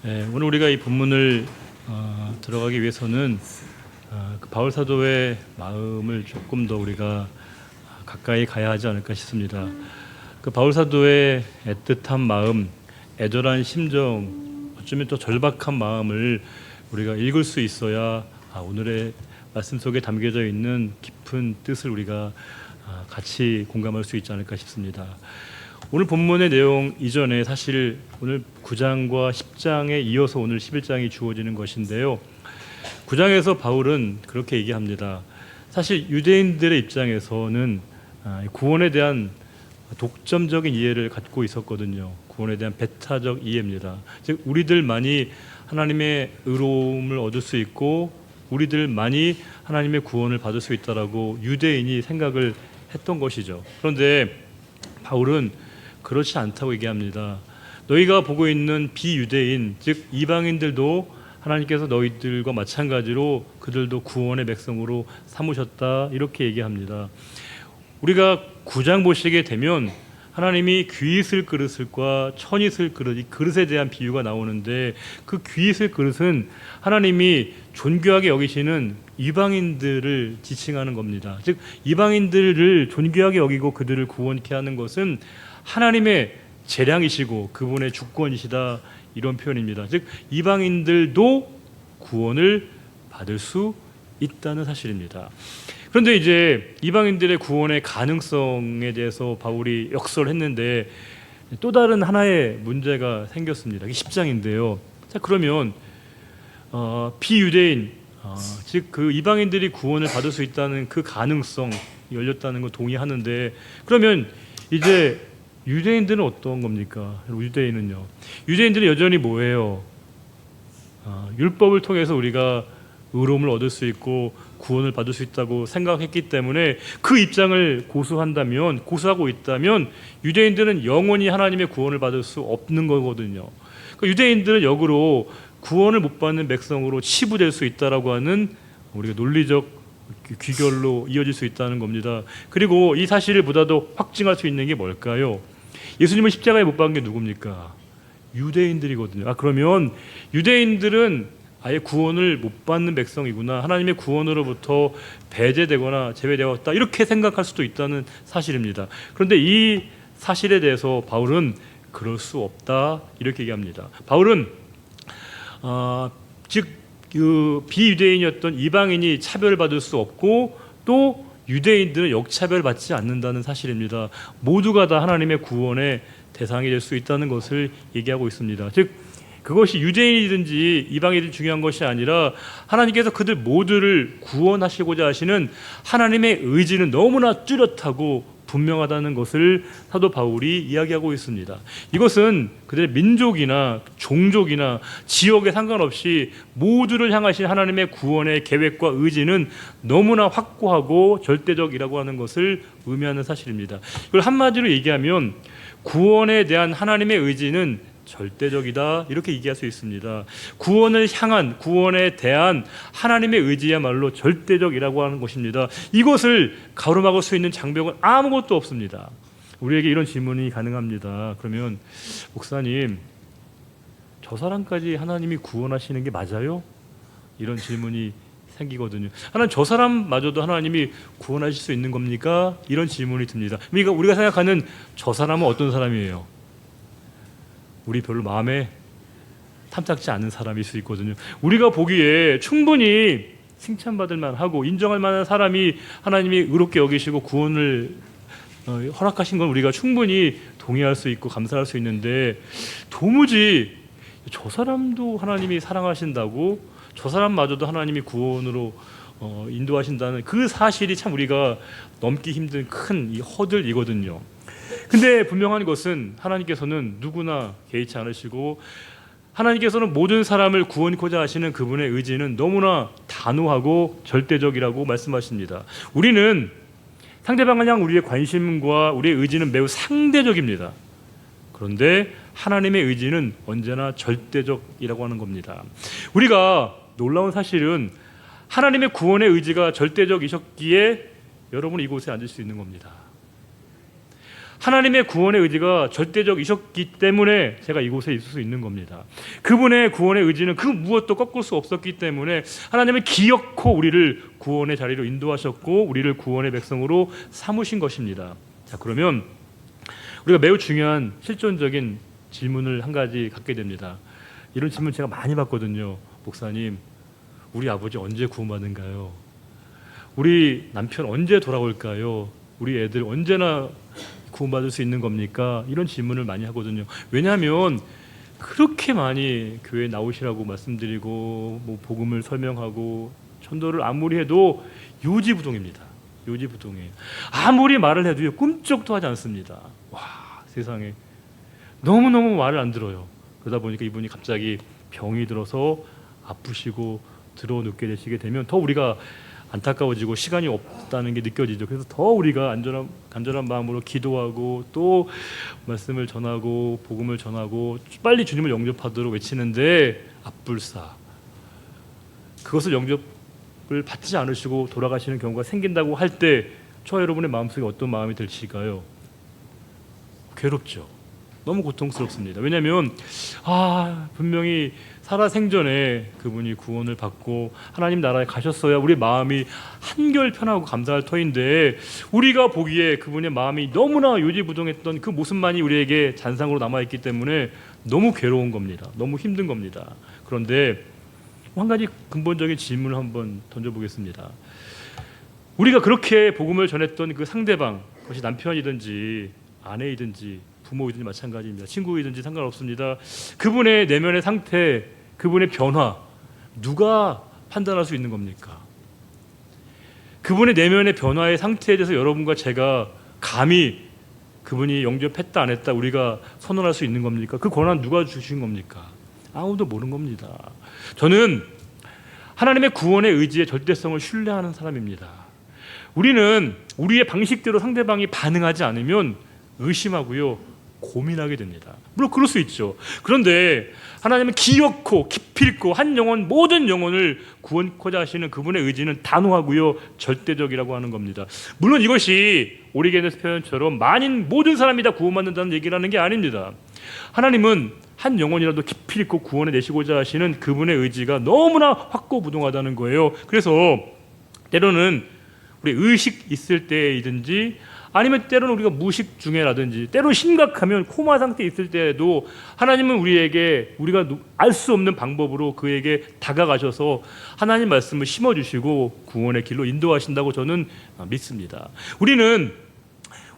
네, 오늘 우리가 이 본문을 들어가기 위해서는 그 바울 사도의 마음을 조금 더 우리가 가까이 가야 하지 않을까 싶습니다. 그 바울 사도의 애틋한 마음, 애절한 심정, 어쩌면 또 절박한 마음을 우리가 읽을 수 있어야 오늘의 말씀 속에 담겨져 있는 깊은 뜻을 우리가 같이 공감할 수 있지 않을까 싶습니다. 오늘 본문의 내용 이전에 사실 오늘 9장과 10장에 이어서 오늘 11장이 주어지는 것인데요. 9장에서 바울은 그렇게 얘기합니다. 사실 유대인들의 입장에서는 구원에 대한 독점적인 이해를 갖고 있었거든요. 구원에 대한 배타적 이해입니다. 즉 우리들만이 하나님의 의로움을 얻을 수 있고 우리들만이 하나님의 구원을 받을 수 있다라고 유대인이 생각을 했던 것이죠. 그런데 바울은 그렇지 않다고 얘기합니다. 너희가 보고 있는 비유대인, 즉 이방인들도 하나님께서 너희들과 마찬가지로 그들도 구원의 백성으로 삼으셨다, 이렇게 얘기합니다. 우리가 9장 보시게 되면 하나님이 귀 있을 그릇과 천 있을 그릇, 이 그릇에 대한 비유가 나오는데 그 귀 있을 그릇은 하나님이 존귀하게 여기시는 이방인들을 지칭하는 겁니다. 즉 이방인들을 존귀하게 여기고 그들을 구원케 하는 것은 하나님의 재량이시고 그분의 주권이시다, 이런 표현입니다. 즉 이방인들도 구원을 받을 수 있다는 사실입니다. 그런데 이제 이방인들의 구원의 가능성에 대해서 바울이 역설했는데 또 다른 하나의 문제가 생겼습니다. 이게 10장인데요. 자, 그러면 비유대인, 즉 그 이방인들이 구원을 받을 수 있다는 그 가능성 열렸다는 거 동의하는데, 그러면 이제 유대인들은 어떤 겁니까? 유대인들은 여전히 뭐예요? 율법을 통해서 우리가 의로움을 얻을 수 있고 구원을 받을 수 있다고 생각했기 때문에 그 입장을 고수하고 있다면 유대인들은 영원히 하나님의 구원을 받을 수 없는 거거든요. 그러니까 유대인들은 역으로 구원을 못 받는 백성으로 치부될 수 있다라고 하는 우리가 논리적 귀결로 이어질 수 있다는 겁니다. 그리고 이 사실을 보다도 확증할 수 있는 게 뭘까요? 예수님을 십자가에 못 박은 게 누굽니까? 유대인들이거든요. 그러면 유대인들은 아예 구원을 못 받는 백성이구나, 하나님의 구원으로부터 배제되거나 제외되었다, 이렇게 생각할 수도 있다는 사실입니다. 그런데 이 사실에 대해서 바울은 그럴 수 없다, 이렇게 얘기합니다. 바울은 그 비유대인이었던 이방인이 차별받을 수 없고 또 유대인들은 역차별받지 않는다는 사실입니다. 모두가 다 하나님의 구원의 대상이 될 수 있다는 것을 얘기하고 있습니다. 즉 그것이 유대인이든지 이방인이든지 중요한 것이 아니라 하나님께서 그들 모두를 구원하시고자 하시는 하나님의 의지는 너무나 뚜렷하고 분명하다는 것을 사도 바울이 이야기하고 있습니다. 이것은 그들의 민족이나 종족이나 지역에 상관없이 모두를 향하신 하나님의 구원의 계획과 의지는 너무나 확고하고 절대적이라고 하는 것을 의미하는 사실입니다. 이걸 한마디로 얘기하면 구원에 대한 하나님의 의지는 절대적이다, 이렇게 얘기할 수 있습니다. 구원에 대한 하나님의 의지야말로 절대적이라고 하는 것입니다. 이것을 가로막을 수 있는 장벽은 아무것도 없습니다. 우리에게 이런 질문이 가능합니다. 그러면 목사님, 저 사람까지 하나님이 구원하시는 게 맞아요? 이런 질문이 생기거든요. 하나님, 저 사람마저도 하나님이 구원하실 수 있는 겁니까? 이런 질문이 듭니다. 그러니까 우리가 생각하는 저 사람은 어떤 사람이에요? 우리 별로 마음에 탐탁지 않은 사람일 수 있거든요. 우리가 보기에 충분히 칭찬받을 만하고 인정할 만한 사람이 하나님이 의롭게 여기시고 구원을 허락하신 건 우리가 충분히 동의할 수 있고 감사할 수 있는데, 도무지 저 사람도 하나님이 사랑하신다고, 저 사람마저도 하나님이 구원으로 인도하신다는 그 사실이 참 우리가 넘기 힘든 큰 이 허들이거든요. 근데 분명한 것은 하나님께서는 누구나 개의치 않으시고 하나님께서는 모든 사람을 구원코자 하시는 그분의 의지는 너무나 단호하고 절대적이라고 말씀하십니다. 우리는 상대방을 향한 우리의 관심과 우리의 의지는 매우 상대적입니다. 그런데 하나님의 의지는 언제나 절대적이라고 하는 겁니다. 우리가 놀라운 사실은 하나님의 구원의 의지가 절대적이셨기에 여러분 이곳에 앉을 수 있는 겁니다. 하나님의 구원의 의지가 절대적이셨기 때문에 제가 이곳에 있을 수 있는 겁니다. 그분의 구원의 의지는 그 무엇도 꺾을 수 없었기 때문에 하나님은 기어코 우리를 구원의 자리로 인도하셨고 우리를 구원의 백성으로 삼으신 것입니다. 자, 그러면 우리가 매우 중요한 실존적인 질문을 한 가지 갖게 됩니다. 이런 질문 제가 많이 받거든요. 목사님, 우리 아버지 언제 구원받는가요? 우리 남편 언제 돌아올까요? 우리 애들 언제나 구원받을 수 있는 겁니까? 이런 질문을 많이 하거든요. 왜냐하면 그렇게 많이 교회에 나오시라고 말씀드리고 뭐 복음을 설명하고 전도를 아무리 해도 요지부동입니다. 요지부동이에요. 아무리 말을 해도요, 꿈쩍도 하지 않습니다. 와, 세상에 너무너무 말을 안 들어요. 그러다 보니까 이분이 갑자기 병이 들어서 아프시고 들어 눕게 되시게 되면 더 우리가 안타까워지고 시간이 없다는 게 느껴지죠. 그래서 더 우리가 간절한 마음으로 기도하고 또 말씀을 전하고 복음을 전하고 빨리 주님을 영접하도록 외치는데 앞불사 그것을 영접을 받지 않으시고 돌아가시는 경우가 생긴다고 할 때 저와 여러분의 마음속에 어떤 마음이 들실까요? 괴롭죠. 너무 고통스럽습니다. 왜냐하면 분명히 살아생전에 그분이 구원을 받고 하나님 나라에 가셨어야 우리 마음이 한결 편하고 감사할 터인데 우리가 보기에 그분의 마음이 너무나 요지부동했던 그 모습만이 우리에게 잔상으로 남아있기 때문에 너무 괴로운 겁니다. 너무 힘든 겁니다. 그런데 한 가지 근본적인 질문을 한번 던져보겠습니다. 우리가 그렇게 복음을 전했던 그 상대방, 그것이 남편이든지 아내이든지 부모이든지 마찬가지입니다. 친구이든지 상관없습니다. 그분의 내면의 상태, 그분의 변화, 누가 판단할 수 있는 겁니까? 그분의 내면의 변화의 상태에 대해서 여러분과 제가 감히 그분이 영접했다 안 했다 우리가 선언할 수 있는 겁니까? 그 권한 누가 주신 겁니까? 아무도 모르는 겁니다. 저는 하나님의 구원의 의지의 절대성을 신뢰하는 사람입니다. 우리는 우리의 방식대로 상대방이 반응하지 않으면 의심하고요, 고민하게 됩니다. 물론 그럴 수 있죠. 그런데 하나님은 기어코 기필코 한 영혼 모든 영혼을 구원코자 하시는 그분의 의지는 단호하고요, 절대적이라고 하는 겁니다. 물론 이것이 오리게네스 표현처럼 만인 모든 사람이 다 구원받는다는 얘기라는 게 아닙니다. 하나님은 한 영혼이라도 기필코 구원해 내시고자 하시는 그분의 의지가 너무나 확고부동하다는 거예요. 그래서 때로는 우리 의식 있을 때이든지 아니면 때로는 우리가 무식 중에라든지 때로는 심각하면 코마 상태에 있을 때에도 하나님은 우리에게 우리가 알 수 없는 방법으로 그에게 다가가셔서 하나님 말씀을 심어주시고 구원의 길로 인도하신다고 저는 믿습니다. 우리는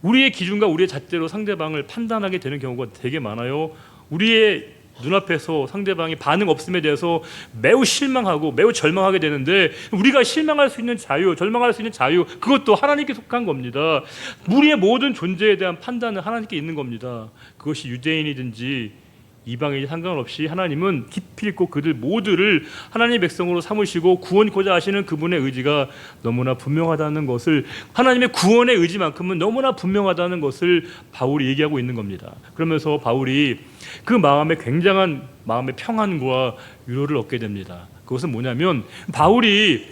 우리의 기준과 우리의 잣대로 상대방을 판단하게 되는 경우가 되게 많아요. 우리의 눈앞에서 상대방이 반응 없음에 대해서 매우 실망하고 매우 절망하게 되는데 우리가 실망할 수 있는 자유, 절망할 수 있는 자유, 그것도 하나님께 속한 겁니다. 우리의 모든 존재에 대한 판단은 하나님께 있는 겁니다. 그것이 유대인이든지 이방인이 상관없이 하나님은 기필코 그들 모두를 하나님의 백성으로 삼으시고 구원코자 하시는 그분의 의지가 너무나 분명하다는 것을, 하나님의 구원의 의지만큼은 너무나 분명하다는 것을 바울이 얘기하고 있는 겁니다. 그러면서 바울이 그 마음에 굉장한 마음의 평안과 위로를 얻게 됩니다. 그것은 뭐냐면 바울이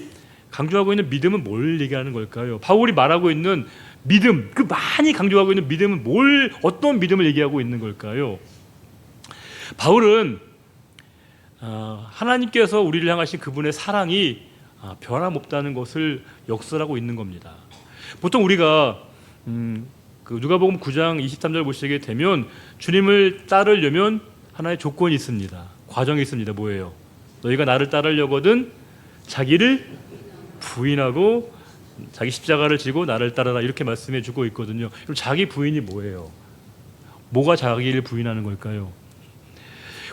강조하고 있는 믿음은 뭘 얘기하는 걸까요? 바울이 말하고 있는 믿음, 그 많이 강조하고 있는 믿음은 어떤 믿음을 얘기하고 있는 걸까요? 바울은 하나님께서 우리를 향하신 그분의 사랑이 변함없다는 것을 역설하고 있는 겁니다. 보통 우리가 그 누가복음 9장 23절 보시게 되면 주님을 따르려면 하나의 조건이 있습니다. 과정이 있습니다. 뭐예요? 너희가 나를 따르려거든 자기를 부인하고 자기 십자가를 지고 나를 따르라, 이렇게 말씀해 주고 있거든요. 그럼 자기 부인이 뭐예요? 뭐가 자기를 부인하는 걸까요?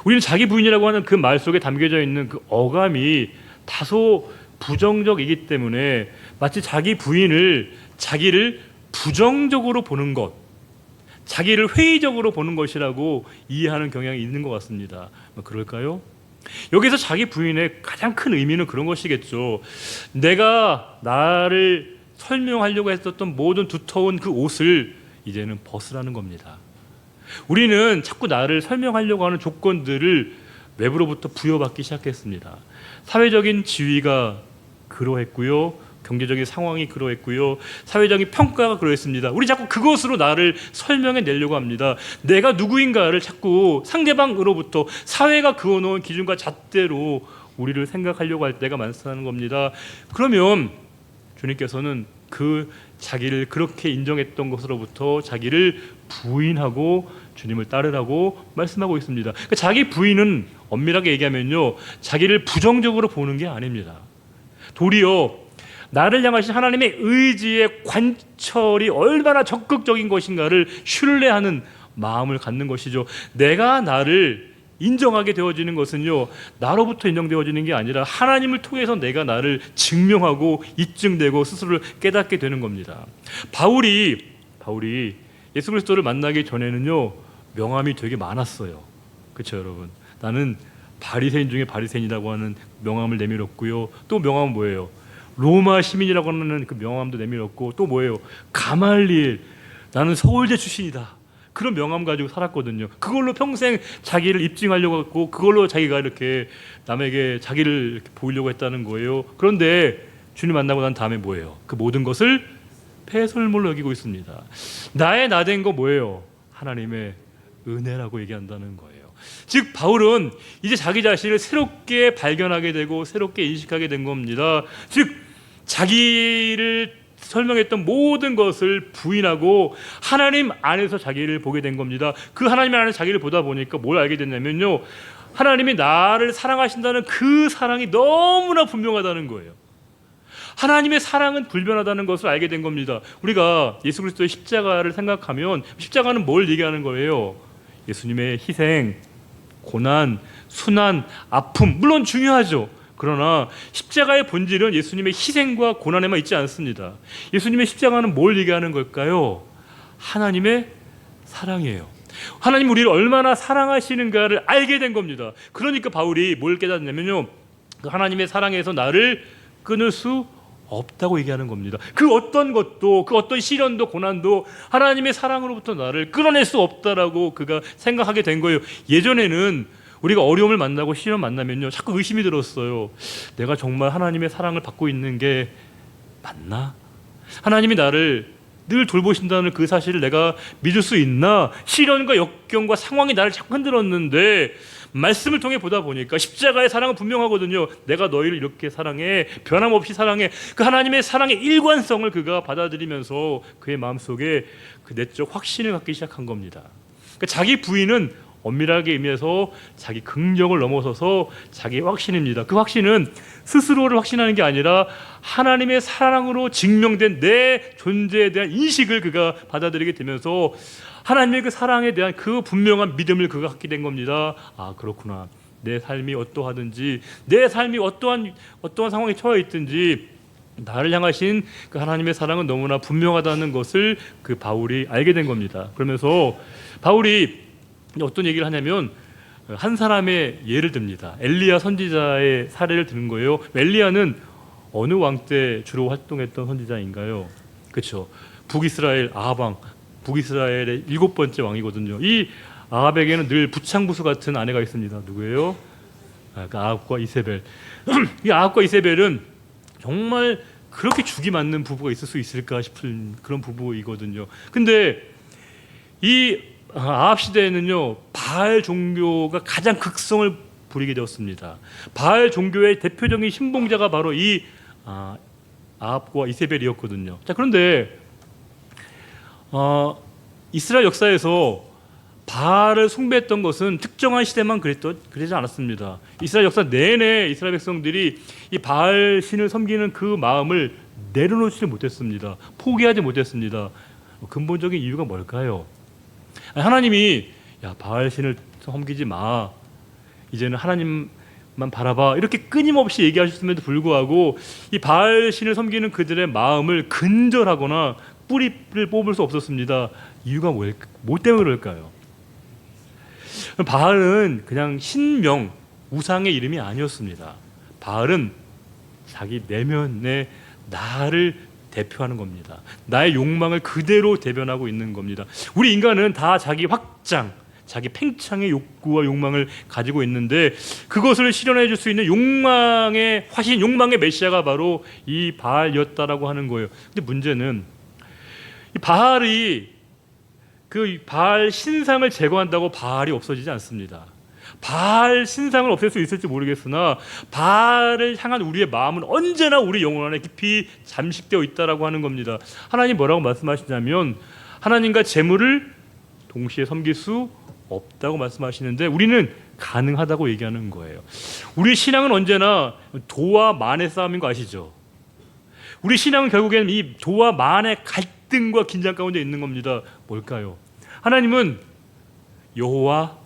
우리는 자기 부인이라고 하는 그 말 속에 담겨져 있는 그 어감이 다소 부정적이기 때문에 마치 자기 부인을 자기를 부정적으로 보는 것, 자기를 회의적으로 보는 것이라고 이해하는 경향이 있는 것 같습니다. 그럴까요? 여기서 자기 부인의 가장 큰 의미는 그런 것이겠죠. 내가 나를 설명하려고 했었던 모든 두터운 그 옷을 이제는 벗으라는 겁니다. 우리는 자꾸 나를 설명하려고 하는 조건들을 외부로부터 부여받기 시작했습니다. 사회적인 지위가 그러했고요, 경제적인 상황이 그러했고요. 사회적인 평가가 그러했습니다. 우리 자꾸 그것으로 나를 설명해 내려고 합니다. 내가 누구인가를 자꾸 상대방으로부터 사회가 그어놓은 기준과 잣대로 우리를 생각하려고 할 때가 많다는 겁니다. 그러면 주님께서는 그 자기를 그렇게 인정했던 것으로부터 자기를 부인하고 주님을 따르라고 말씀하고 있습니다. 그러니까 자기 부인은 엄밀하게 얘기하면요, 자기를 부정적으로 보는 게 아닙니다. 도리어 나를 향하신 하나님의 의지의 관철이 얼마나 적극적인 것인가를 신뢰하는 마음을 갖는 것이죠. 내가 나를 인정하게 되어지는 것은요, 나로부터 인정되어지는 게 아니라 하나님을 통해서 내가 나를 증명하고 입증되고 스스로를 깨닫게 되는 겁니다. 바울이 예수 그리스도를 만나기 전에는요, 명함이 되게 많았어요. 그렇죠, 여러분? 나는 바리새인 중에 바리새인이라고 하는 명함을 내밀었고요. 또 명함은 뭐예요? 로마 시민이라고 하는 그 명함도 내밀었고, 또 뭐예요? 가말리엘, 나는 서울대 출신이다. 그런 명함 가지고 살았거든요. 그걸로 평생 자기를 입증하려고 했고, 그걸로 자기가 이렇게 남에게 자기를 이렇게 보이려고 했다는 거예요. 그런데 주님 만나고 난 다음에 뭐예요? 그 모든 것을 폐설물로 여기고 있습니다. 나의 나된 거 뭐예요? 하나님의 은혜라고 얘기한다는 거예요. 즉 바울은 이제 자기 자신을 새롭게 발견하게 되고 새롭게 인식하게 된 겁니다. 즉 자기를 설명했던 모든 것을 부인하고 하나님 안에서 자기를 보게 된 겁니다. 그 하나님 안에서 자기를 보다 보니까 뭘 알게 됐냐면요, 하나님이 나를 사랑하신다는 그 사랑이 너무나 분명하다는 거예요. 하나님의 사랑은 불변하다는 것을 알게 된 겁니다. 우리가 예수 그리스도의 십자가를 생각하면 십자가는 뭘 얘기하는 거예요? 예수님의 희생, 고난, 순환, 아픔, 물론 중요하죠. 그러나 십자가의 본질은 예수님의 희생과 고난에만 있지 않습니다. 예수님의 십자가는 뭘 얘기하는 걸까요? 하나님의 사랑이에요. 하나님 우리를 얼마나 사랑하시는가를 알게 된 겁니다. 그러니까 바울이 뭘 깨닫냐면요, 그 하나님의 사랑에서 나를 끊을 수 없다고 얘기하는 겁니다. 그 어떤 것도, 그 어떤 시련도 고난도 하나님의 사랑으로부터 나를 끊어낼 수 없다라고 그가 생각하게 된 거예요. 예전에는 우리가 어려움을 만나고 시련 만나면요, 자꾸 의심이 들었어요. 내가 정말 하나님의 사랑을 받고 있는 게 맞나? 하나님이 나를 늘 돌보신다는 그 사실을 내가 믿을 수 있나? 시련과 역경과 상황이 나를 자꾸 흔들었는데 말씀을 통해 보다 보니까 십자가의 사랑은 분명하거든요. 내가 너희를 이렇게 사랑해, 변함없이 사랑해. 그 하나님의 사랑의 일관성을 그가 받아들이면서 그의 마음속에 그 내적 확신을 갖기 시작한 겁니다. 그러니까 자기 부인은 엄밀하게 의미해서 자기 긍정을 넘어서서 자기의 확신입니다. 그 확신은 스스로를 확신하는 게 아니라 하나님의 사랑으로 증명된 내 존재에 대한 인식을 그가 받아들이게 되면서 하나님의 그 사랑에 대한 그 분명한 믿음을 그가 갖게 된 겁니다. 아, 그렇구나. 내 삶이 어떠하든지, 내 삶이 어떠한 상황에 처해 있든지 나를 향하신 그 하나님의 사랑은 너무나 분명하다는 것을 그 바울이 알게 된 겁니다. 그러면서 바울이 어떤 얘기를 하냐면 한 사람의 예를 듭니다. 엘리야 선지자의 사례를 드는 거예요. 엘리야는 어느 왕 때 주로 활동했던 선지자인가요? 그렇죠. 북이스라엘 아합 왕, 북이스라엘의 7번째 왕이거든요. 이 아합에게는 늘 부창부수 같은 아내가 있습니다. 누구예요? 그 아합과 이세벨. 이 아합과 이세벨은 정말 그렇게 죽이 맞는 부부가 있을 수 있을까 싶은 그런 부부이거든요. 근데 이 아합 시대에는요, 바알 종교가 가장 극성을 부리게 되었습니다. 바알 종교의 대표적인 신봉자가 바로 이 아합과 이세벨이었거든요. 자, 그런데 이스라엘 역사에서 바알을 숭배했던 것은 특정한 시대만 그러지 않았습니다. 이스라엘 역사 내내 이스라엘 백성들이 이 바알 신을 섬기는 그 마음을 내려놓지 못했습니다. 포기하지 못했습니다. 근본적인 이유가 뭘까요? 하나님이 야, 바알 신을 섬기지 마, 이제는 하나님만 바라봐, 이렇게 끊임없이 얘기하셨음에도 불구하고 이 바알 신을 섬기는 그들의 마음을 근절하거나 뿌리를 뽑을 수 없었습니다. 이유가 뭐 때문에 그럴까요? 바알은 그냥 신명, 우상의 이름이 아니었습니다. 바알은 자기 내면의 나를 대표하는 겁니다. 나의 욕망을 그대로 대변하고 있는 겁니다. 우리 인간은 다 자기 확장, 자기 팽창의 욕구와 욕망을 가지고 있는데 그것을 실현해 줄 수 있는 욕망의 화신, 욕망의 메시아가 바로 이 바알이었다라고 하는 거예요. 근데 문제는 이 바알이 그 바알 신상을 제거한다고 바알이 없어지지 않습니다. 바알 신상을 없앨 수 있을지 모르겠으나 바알을 향한 우리의 마음은 언제나 우리 영혼 안에 깊이 잠식되어 있다라고 하는 겁니다. 하나님 뭐라고 말씀하시냐면 하나님과 재물을 동시에 섬길 수 없다고 말씀하시는데 우리는 가능하다고 얘기하는 거예요. 우리 신앙은 언제나 도와 만의 싸움인 거 아시죠? 우리 신앙은 결국에는 이 도와 만의 갈등과 긴장 가운데 있는 겁니다. 뭘까요? 하나님은 여호와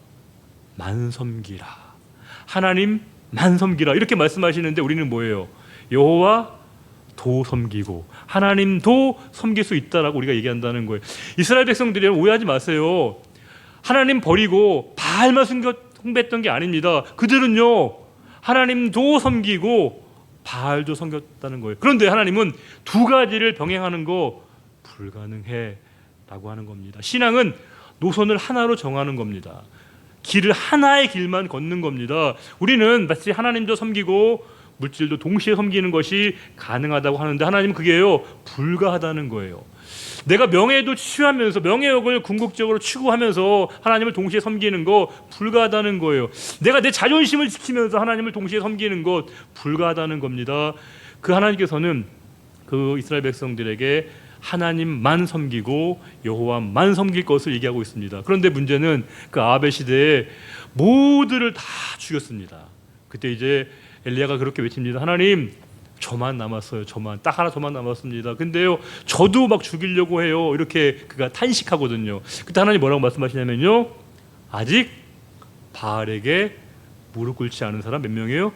만 섬기라, 하나님만 섬기라 이렇게 말씀하시는데 우리는 뭐예요? 여호와 도 섬기고 하나님도 섬길 수 있다라고 우리가 얘기한다는 거예요. 이스라엘 백성들이 오해하지 마세요. 하나님 버리고 바알만 숭배했던 게 아닙니다. 그들은요 하나님도 섬기고 바알도 섬겼다는 거예요. 그런데 하나님은 두 가지를 병행하는 거 불가능해 라고 하는 겁니다. 신앙은 노선을 하나로 정하는 겁니다. 길을 하나의 길만 걷는 겁니다. 우리는 마치 하나님도 섬기고 물질도 동시에 섬기는 것이 가능하다고 하는데 하나님은 그게요 불가하다는 거예요. 내가 명예도 취하면서 명예욕을 궁극적으로 추구하면서 하나님을 동시에 섬기는 거 불가하다는 거예요. 내가 내 자존심을 지키면서 하나님을 동시에 섬기는 것 불가하다는 겁니다. 그 하나님께서는 그 이스라엘 백성들에게 하나님만 섬기고 여호와만 섬길 것을 얘기하고 있습니다. 그런데 문제는 그 아합의 시대에 모두를 다 죽였습니다. 그때 이제 엘리야가 그렇게 외칩니다. 하나님 저만 남았어요. 저만 딱 하나 저만 남았습니다. 근데요 저도 막 죽이려고 해요. 이렇게 그가 탄식하거든요. 그때 하나님 뭐라고 말씀하시냐면요 아직 바알에게 무릎 꿇지 않은 사람 몇 명이에요?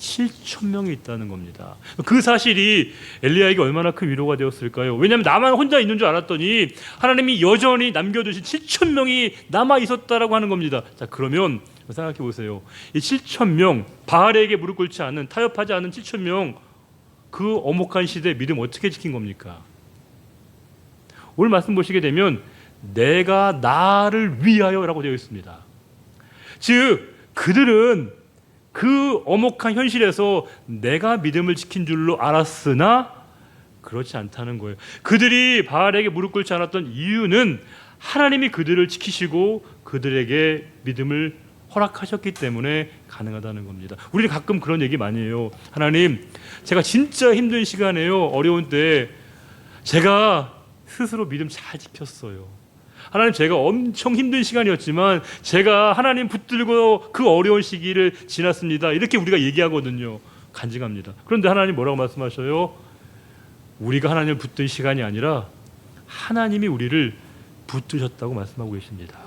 7,000명이 있다는 겁니다. 그 사실이 엘리야에게 얼마나 큰 위로가 되었을까요? 왜냐하면 나만 혼자 있는 줄 알았더니 하나님이 여전히 남겨두신 7,000명이 남아 있었다라고 하는 겁니다. 자 그러면 생각해 보세요. 이 7,000명 바알에게 무릎 꿇지 않은 타협하지 않은 7,000명 그 엄혹한 시대 믿음 어떻게 지킨 겁니까? 오늘 말씀 보시게 되면 내가 나를 위하여라고 되어 있습니다. 즉 그들은 그 엄혹한 현실에서 내가 믿음을 지킨 줄로 알았으나 그렇지 않다는 거예요. 그들이 바알에게 무릎 꿇지 않았던 이유는 하나님이 그들을 지키시고 그들에게 믿음을 허락하셨기 때문에 가능하다는 겁니다. 우리는 가끔 그런 얘기 많이 해요. 하나님 제가 진짜 힘든 시간에요 어려운 때 제가 스스로 믿음 잘 지켰어요. 하나님 제가 엄청 힘든 시간이었지만 제가 하나님 붙들고 그 어려운 시기를 지났습니다. 이렇게 우리가 얘기하거든요. 간증합니다. 그런데 하나님 뭐라고 말씀하셔요? 우리가 하나님을 붙든 시간이 아니라 하나님이 우리를 붙드셨다고 말씀하고 계십니다.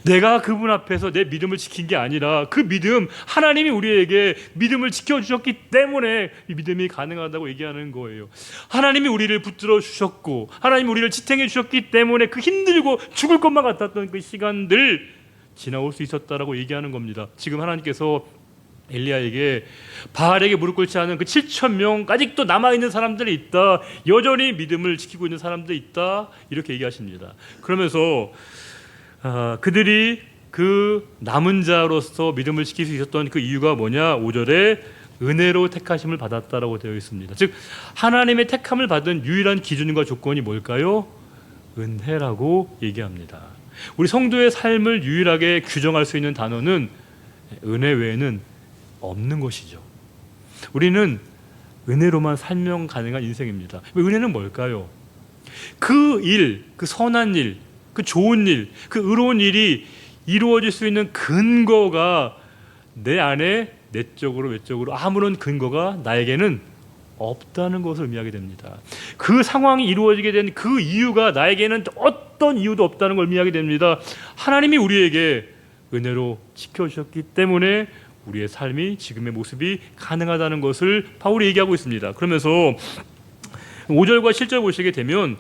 내가 그분 앞에서 내 믿음을 지킨 게 아니라 그 믿음 하나님이 우리에게 믿음을 지켜주셨기 때문에 이 믿음이 가능하다고 얘기하는 거예요. 하나님이 우리를 붙들어 주셨고 하나님이 우리를 지탱해 주셨기 때문에 그 힘들고 죽을 것만 같았던 그 시간들 지나올 수 있었다라고 얘기하는 겁니다. 지금 하나님께서 엘리야에게 바알에게 무릎 꿇지 않은 그 7,000명 아직도 남아있는 사람들이 있다. 여전히 믿음을 지키고 있는 사람들이 있다. 이렇게 얘기하십니다. 그러면서 그들이 그 남은 자로서 믿음을 지킬 수 있었던 그 이유가 뭐냐? 5절에 은혜로 택하심을 받았다라고 되어 있습니다. 즉 하나님의 택함을 받은 유일한 기준과 조건이 뭘까요? 은혜라고 얘기합니다. 우리 성도의 삶을 유일하게 규정할 수 있는 단어는 은혜 외에는 없는 것이죠. 우리는 은혜로만 설명 가능한 인생입니다. 은혜는 뭘까요? 그 일, 그 선한 일, 그 좋은 일, 그 의로운 일이 이루어질 수 있는 근거가 내 안에 내적으로 외적으로 아무런 근거가 나에게는 없다는 것을 의미하게 됩니다. 그 상황이 이루어지게 된 그 이유가 나에게는 어떤 이유도 없다는 걸 의미하게 됩니다. 하나님이 우리에게 은혜로 지켜주셨기 때문에 우리의 삶이 지금의 모습이 가능하다는 것을 바울이 얘기하고 있습니다. 그러면서 5절과 7절 보시게 되면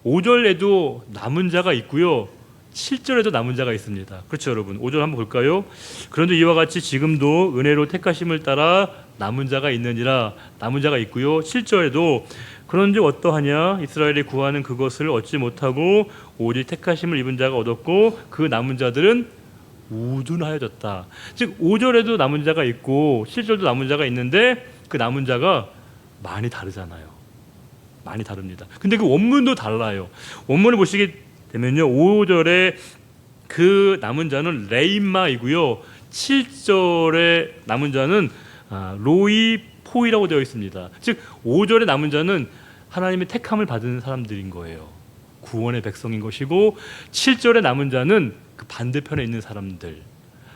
5절에도 남은 자가 있고요 7절에도 남은 자가 있습니다. 그렇죠 여러분. 5절 한번 볼까요? 그런데 이와 같이 지금도 은혜로 택하심을 따라 남은 자가 있느니라. 남은 자가 있고요 7절에도 그런즉 어떠하냐 이스라엘이 구하는 그것을 얻지 못하고 오직 택하심을 입은 자가 얻었고 그 남은 자들은 우둔하여졌다. 즉 5절에도 남은 자가 있고 7절도 남은 자가 있는데 그 남은 자가 많이 다르잖아요. 많이 다릅니다. 근데 그 원문도 달라요. 원문을 보시게 되면요, 5절에 그 남은 자는 레임마이고요, 7절에 남은 자는 로이포이라고 되어 있습니다. 즉 5절에 남은 자는 하나님의 택함을 받은 사람들인 거예요. 구원의 백성인 것이고 7절에 남은 자는 그 반대편에 있는 사람들,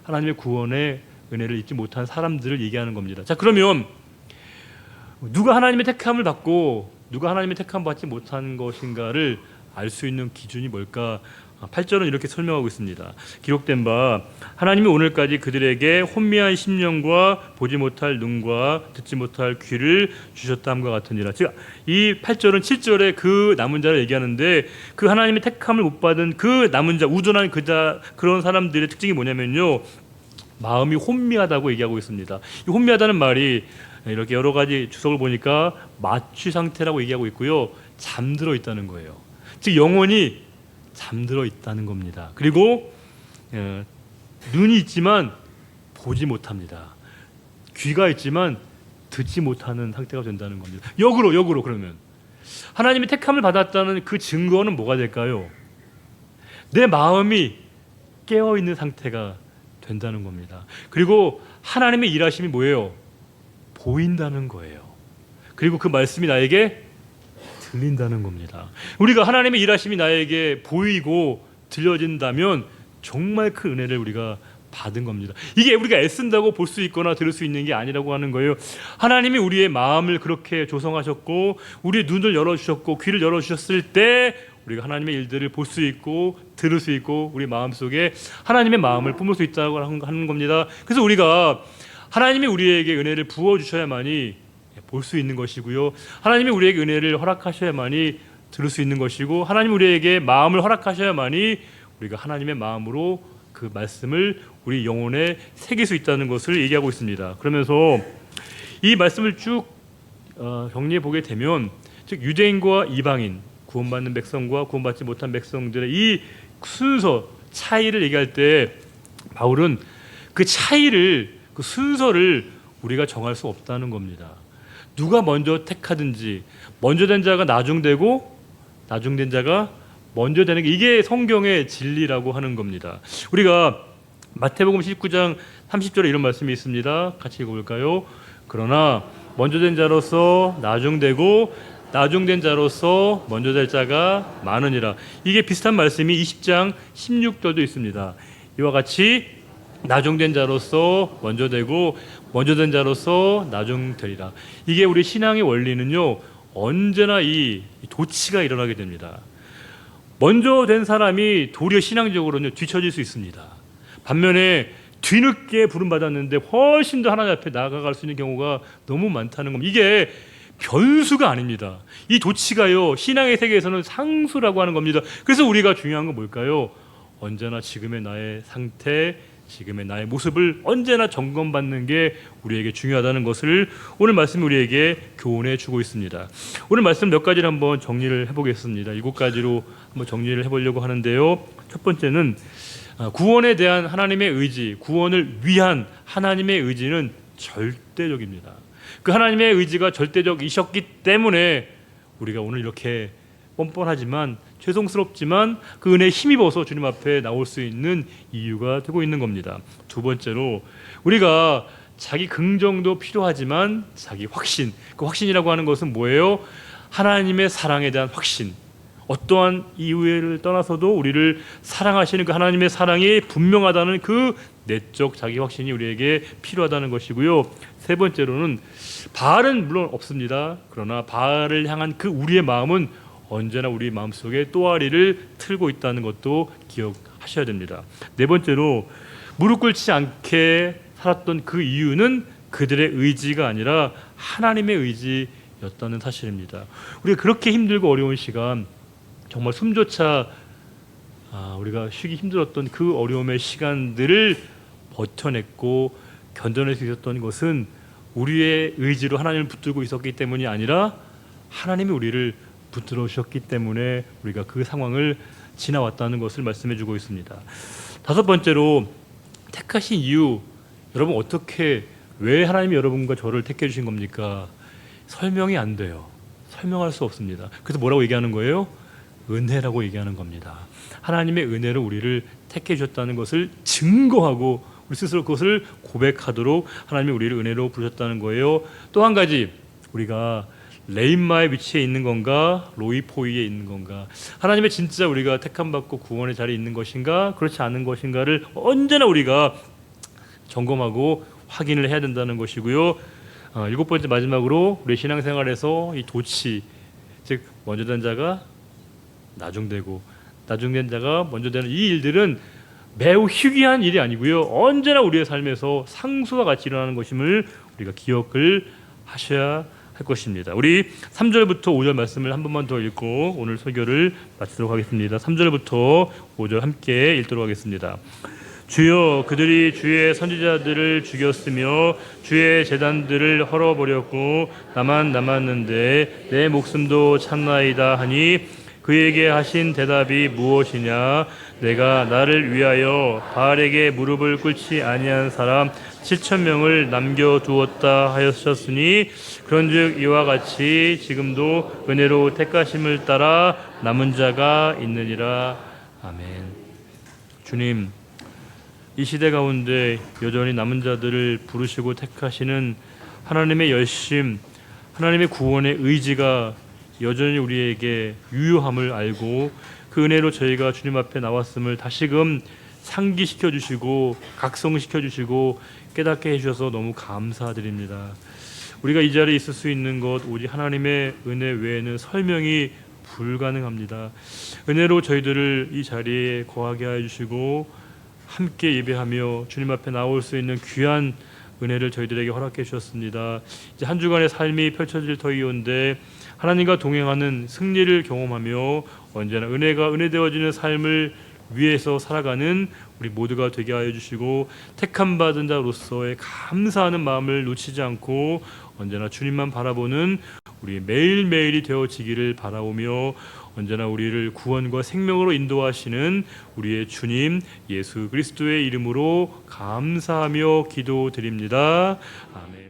하나님의 구원의 은혜를 잊지 못한 사람들을 얘기하는 겁니다. 자, 그러면 누가 하나님의 택함을 받고 누가 하나님의 택함 받지 못한 것인가를 알 수 있는 기준이 뭘까? 8절은 이렇게 설명하고 있습니다. 기록된 바 하나님이 오늘까지 그들에게 혼미한 심령과 보지 못할 눈과 듣지 못할 귀를 주셨다 함과 같으니라. 즉 이 8절은 7절에 그 남은 자를 얘기하는데 그 하나님의 택함을 못 받은 그 남은 자, 우둔한 그런 사람들의 특징이 뭐냐면요, 마음이 혼미하다고 얘기하고 있습니다. 이 혼미하다는 말이 이렇게 여러 가지 주석을 보니까 마취 상태라고 얘기하고 있고요, 잠들어 있다는 거예요. 즉 영혼이 잠들어 있다는 겁니다. 그리고 눈이 있지만 보지 못합니다. 귀가 있지만 듣지 못하는 상태가 된다는 겁니다. 역으로 그러면 하나님의 택함을 받았다는 그 증거는 뭐가 될까요? 내 마음이 깨어 있는 상태가 된다는 겁니다. 그리고 하나님의 일하심이 뭐예요? 보인다는 거예요. 그리고 그 말씀이 나에게 들린다는 겁니다. 우리가 하나님의 일하심이 나에게 보이고 들려진다면 정말 큰 은혜를 우리가 받은 겁니다. 이게 우리가 애쓴다고 볼 수 있거나 들을 수 있는 게 아니라고 하는 거예요. 하나님이 우리의 마음을 그렇게 조성하셨고 우리의 눈을 열어주셨고 귀를 열어주셨을 때 우리가 하나님의 일들을 볼 수 있고 들을 수 있고 우리 마음속에 하나님의 마음을 뿜을 수 있다고 하는 겁니다. 그래서 우리가 하나님이 우리에게 은혜를 부어주셔야만이 볼 수 있는 것이고요, 하나님이 우리에게 은혜를 허락하셔야만이 들을 수 있는 것이고, 하나님이 우리에게 마음을 허락하셔야만이 우리가 하나님의 마음으로 그 말씀을 우리 영혼에 새길 수 있다는 것을 얘기하고 있습니다. 그러면서 이 말씀을 쭉 정리해 보게 되면, 즉 유대인과 이방인, 구원받는 백성과 구원받지 못한 백성들의 이 순서 차이를 얘기할 때 바울은 그 차이를, 그 순서를 우리가 정할 수 없다는 겁니다. 누가 먼저 택하든지 먼저 된 자가 나중되고 나중된 자가 먼저 되는 게 이게 성경의 진리라고 하는 겁니다. 우리가 마태복음 19장 30절에 이런 말씀이 있습니다. 같이 읽어볼까요? 그러나 먼저 된 자로서 나중되고 나중된 자로서 먼저 될 자가 많으니라. 이게 비슷한 말씀이 20장 16절도 있습니다. 이와 같이 나중된 자로서 먼저 되고 먼저 된 자로서 나중되리라. 이게 우리 신앙의 원리는요, 언제나 이 도치가 일어나게 됩니다. 먼저 된 사람이 도리어 신앙적으로는 뒤처질 수 있습니다. 반면에 뒤늦게 부름받았는데 훨씬 더 하나님 앞에 나아갈 수 있는 경우가 너무 많다는 겁니다. 이게 변수가 아닙니다. 이 도치가요, 신앙의 세계에서는 상수라고 하는 겁니다. 그래서 우리가 중요한 건 뭘까요? 언제나 지금의 나의 상태, 지금의 나의 모습을 언제나 점검받는 게 우리에게 중요하다는 것을 오늘 말씀이 우리에게 교훈해 주고 있습니다. 오늘 말씀 몇 가지를 한번 정리를 해보겠습니다. 7가지로 한번 정리를 해보려고 하는데요. 첫 번째는 구원에 대한 하나님의 의지, 구원을 위한 하나님의 의지는 절대적입니다. 그 하나님의 의지가 절대적이셨기 때문에 우리가 오늘 이렇게 뻔뻔하지만 죄송스럽지만 그 은혜에 힘입어서 주님 앞에 나올 수 있는 이유가 되고 있는 겁니다. 두 번째로 우리가 자기 긍정도 필요하지만 자기 확신, 그 확신이라고 하는 것은 뭐예요? 하나님의 사랑에 대한 확신. 어떠한 이유를 떠나서도 우리를 사랑하시는 그 하나님의 사랑이 분명하다는 그 내적 자기 확신이 우리에게 필요하다는 것이고요. 세 번째로는 바알은 물론 없습니다. 그러나 바알을 향한 그 우리의 마음은 언제나 우리 마음속에 또아리를 틀고 있다는 것도 기억하셔야 됩니다. 네 번째로 무릎 꿇지 않게 살았던 그 이유는 그들의 의지가 아니라 하나님의 의지였다는 사실입니다. 우리가 그렇게 힘들고 어려운 시간, 정말 숨조차 우리가 쉬기 힘들었던 그 어려움의 시간들을 버텨냈고 견뎌낼 수 있었던 것은 우리의 의지로 하나님을 붙들고 있었기 때문이 아니라 하나님이 우리를 붙들어 주셨기 때문에 우리가 그 상황을 지나왔다는 것을 말씀해 주고 있습니다. 다섯 번째로 택하신 이유, 여러분 어떻게 왜 하나님이 여러분과 저를 택해 주신 겁니까? 설명이 안 돼요. 설명할 수 없습니다. 그래서 뭐라고 얘기하는 거예요? 은혜라고 얘기하는 겁니다. 하나님의 은혜로 우리를 택해 주셨다는 것을 증거하고 우리 스스로 그것을 고백하도록 하나님이 우리를 은혜로 부르셨다는 거예요. 또 한 가지, 우리가 레인마의 위치에 있는 건가, 로이포이에 있는 건가, 하나님의 진짜 우리가 택함받고 구원의 자리에 있는 것인가, 그렇지 않은 것인가를 언제나 우리가 점검하고 확인을 해야 된다는 것이고요. 일곱 번째, 마지막으로 우리 신앙생활에서 이 도치, 즉 먼저 된 자가 나중되고 나중된 자가 먼저 되는 이 일들은 매우 희귀한 일이 아니고요, 언제나 우리의 삶에서 상수와 같이 일어나는 것임을 우리가 기억을 하셔야 할 것입니다. 우리 3절부터 5절 말씀을 한 번만 더 읽고 오늘 설교를 마치도록 하겠습니다. 3절부터 5절 함께 읽도록 하겠습니다. 주여, 그들이 주의 선지자들을 죽였으며 주의 제단들을 헐어버렸고 나만 남았는데 내 목숨도 참나이다 하니 그에게 하신 대답이 무엇이냐? 내가 나를 위하여 바알에게 무릎을 꿇지 아니한 사람 7,000명을 남겨두었다 하셨으니 그런즉 이와 같이 지금도 은혜로 택하심을 따라 남은 자가 있느니라. 아멘. 주님, 이 시대 가운데 여전히 남은 자들을 부르시고 택하시는 하나님의 열심, 하나님의 구원의 의지가 여전히 우리에게 유효함을 알고 그 은혜로 저희가 주님 앞에 나왔음을 다시금 상기시켜 주시고 각성시켜 주시고 깨닫게 해주셔서 너무 감사드립니다. 우리가 이 자리에 있을 수 있는 것 오직 하나님의 은혜 외에는 설명이 불가능합니다. 은혜로 저희들을 이 자리에 거하게 하여 주시고 함께 예배하며 주님 앞에 나올 수 있는 귀한 은혜를 저희들에게 허락해 주셨습니다. 이제 한 주간의 삶이 펼쳐질 터이온데 하나님과 동행하는 승리를 경험하며 언제나 은혜가 은혜되어지는 삶을 위해서 살아가는 우리 모두가 되게 하여 주시고 택함 받은 자로서의 감사하는 마음을 놓치지 않고 언제나 주님만 바라보는 우리 매일매일이 되어지기를 바라오며 언제나 우리를 구원과 생명으로 인도하시는 우리의 주님 예수 그리스도의 이름으로 감사하며 기도드립니다. 아멘.